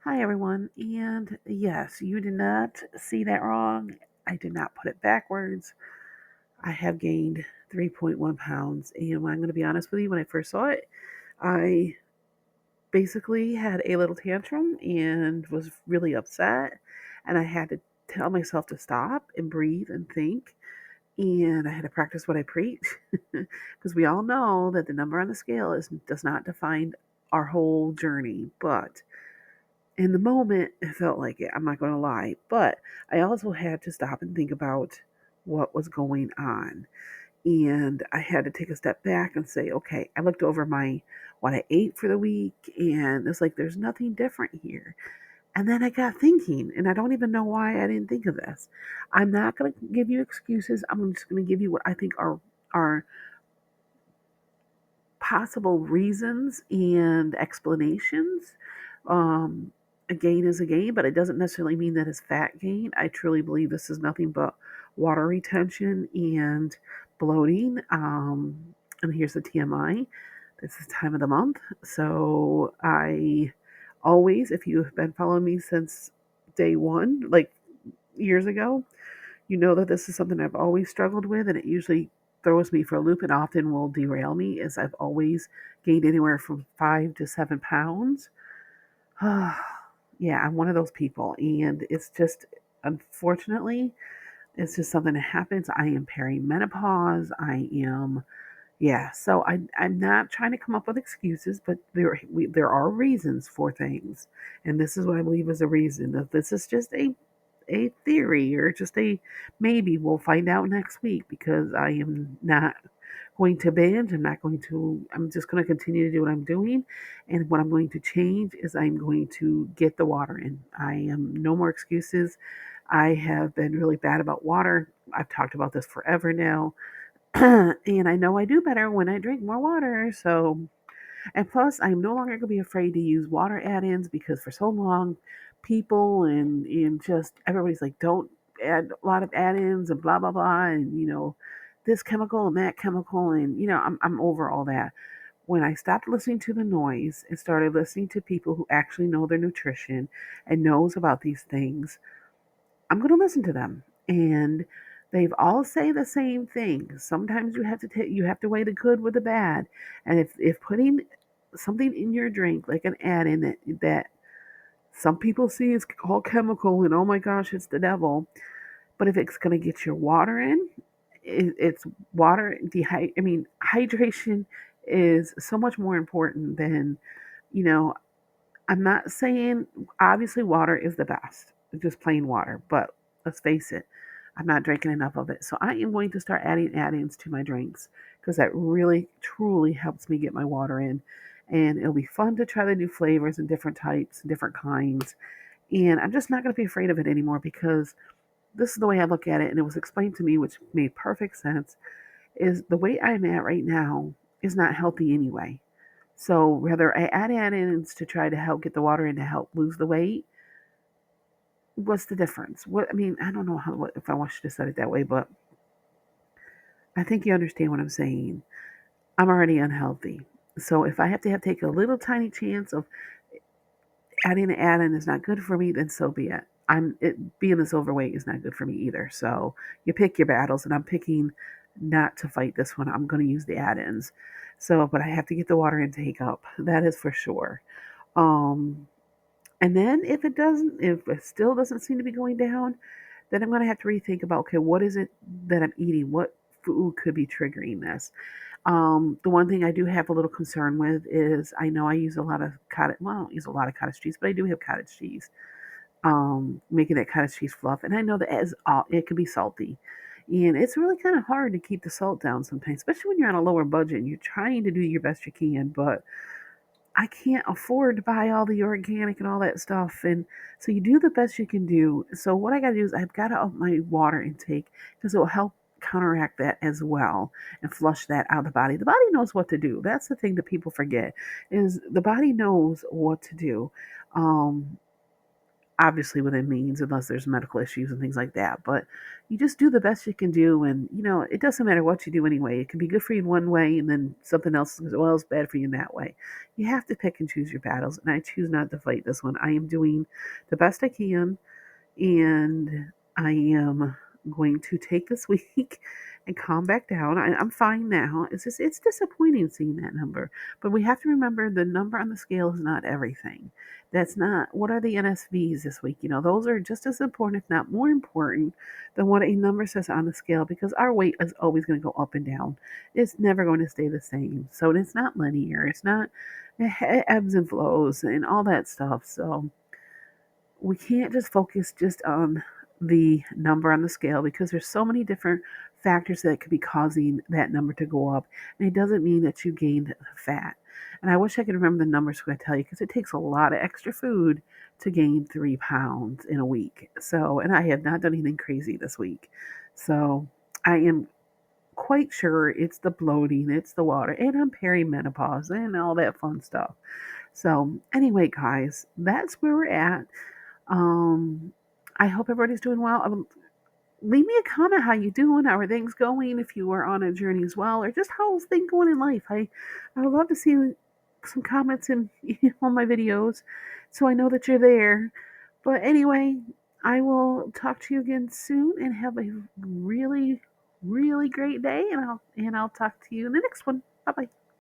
Hi, everyone. And yes, you did not see that wrong. I did not put it backwards. I have gained 3.1 pounds. And I'm going to be honest with you, when I first saw it, I basically had a little tantrum and was really upset. And I had to tell myself to stop and breathe and think. And I had to practice what I preach because we all know that the number on the scale does not define our whole journey. But in the moment, it felt like it. I'm not going to lie. But I also had to stop and think about what was going on. And I had to take a step back and say, okay, I looked over my what I ate for the week, and it's like there's nothing different here. And then I got thinking, and I don't even know why I didn't think of this. I'm not going to give you excuses. I'm just going to give you what I think are possible reasons and explanations. Um, a gain is a gain, but it doesn't necessarily mean that it's fat gain. I truly believe this is nothing but water retention and bloating. And here's the TMI. This is time of the month. So I always, if you have been following me since day one, like years ago, you know that this is something I've always struggled with, and it usually throws me for a loop and often will derail me, as I've always gained anywhere from 5 to 7 pounds. Yeah, I'm one of those people, and it's just, unfortunately, it's just something that happens. I am perimenopause. Yeah. So I'm not trying to come up with excuses, but there are reasons for things, and this is what I believe is a reason. That this is just a theory or just a maybe. We'll find out next week because I am not going to binge. I'm just going to continue to do what I'm doing. And what I'm going to change is I'm going to get the water in. I am no more excuses. I have been really bad about water. I've talked about this forever now. And I know I do better when I drink more water. So and plus, I'm no longer going to be afraid to use water add-ins because for so long, people and just everybody's like, don't add a lot of add-ins and blah blah blah, and this chemical and that chemical, and I'm over all that. When I stopped listening to the noise and started listening to people who actually know their nutrition and knows about these things, I'm going to listen to them. And they've all say the same thing. Sometimes you have to weigh the good with the bad. And if putting something in your drink like an add in that some people see is all chemical and oh my gosh, it's the devil. But if it's going to get your water in, it's water I mean, hydration is so much more important than, you know, I'm not saying obviously water is the best, just plain water, but let's face it, I'm not drinking enough of it. So I am going to start adding add-ins to my drinks because that really truly helps me get my water in. And it'll be fun to try the new flavors and different types and different kinds. And I'm just not going to be afraid of it anymore because this is the way I look at it. And it was explained to me, which made perfect sense, is the way I'm at right now is not healthy anyway. So whether I add add-ins to try to help get the water in to help lose the weight, what's the difference? What I mean, I don't know if I want you to set it that way, but I think you understand what I'm saying. I'm already unhealthy, so if I have to take a little tiny chance of adding an add-in is not good for me, then so be it. Being this overweight is not good for me either. So you pick your battles, and I'm picking not to fight this one. I'm going to use the add-ins. So, but I have to get the water intake up. That is for sure. Um, And then if it still doesn't seem to be going down, then I'm going to have to rethink about, okay, what is it that I'm eating? What food could be triggering this? The one thing I do have a little concern with is I know I use a lot of cottage. Well, I don't use a lot of cottage cheese, but I do have cottage cheese. Making that cottage cheese fluff, and I know that it can be salty, and it's really kind of hard to keep the salt down sometimes, especially when you're on a lower budget and you're trying to do your best you can, but I can't afford to buy all the organic and all that stuff. And so you do the best you can do. So what I got to do is I've got to up my water intake because it will help counteract that as well and flush that out of the body. The body knows what to do. That's the thing that people forget is the body knows what to do. Um, obviously within means, unless there's medical issues and things like that. But you just do the best you can do, and it doesn't matter what you do anyway. It can be good for you in one way, and then something else as well is bad for you in that way. You have to pick and choose your battles, and I choose not to fight this one. I am doing the best I can, and I am going to take this week and calm back down. I'm fine now. It's disappointing seeing that number, but we have to remember the number on the scale is not everything. That's not what are the NSVs this week. Those are just as important, if not more important, than what a number says on the scale because our weight is always going to go up and down. It's never going to stay the same. So it's not linear. It's not it ebbs and flows and all that stuff. So we can't just focus just on the number on the scale because there's so many different factors that could be causing that number to go up, and it doesn't mean that you gained fat. And I wish I could remember the numbers so I tell you because it takes a lot of extra food to gain 3 pounds in a week. So, and I have not done anything crazy this week. So I am quite sure it's the bloating, it's the water, and I'm perimenopause and all that fun stuff. So anyway, guys, that's where we're at. um, I hope everybody's doing well. Leave me a comment. How you doing? How are things going? If you are on a journey as well, or just how's things going in life. I would love to see some comments in on my videos, so I know that you're there. But anyway, I will talk to you again soon, and have a really, really great day. And I'll talk to you in the next one. Bye bye.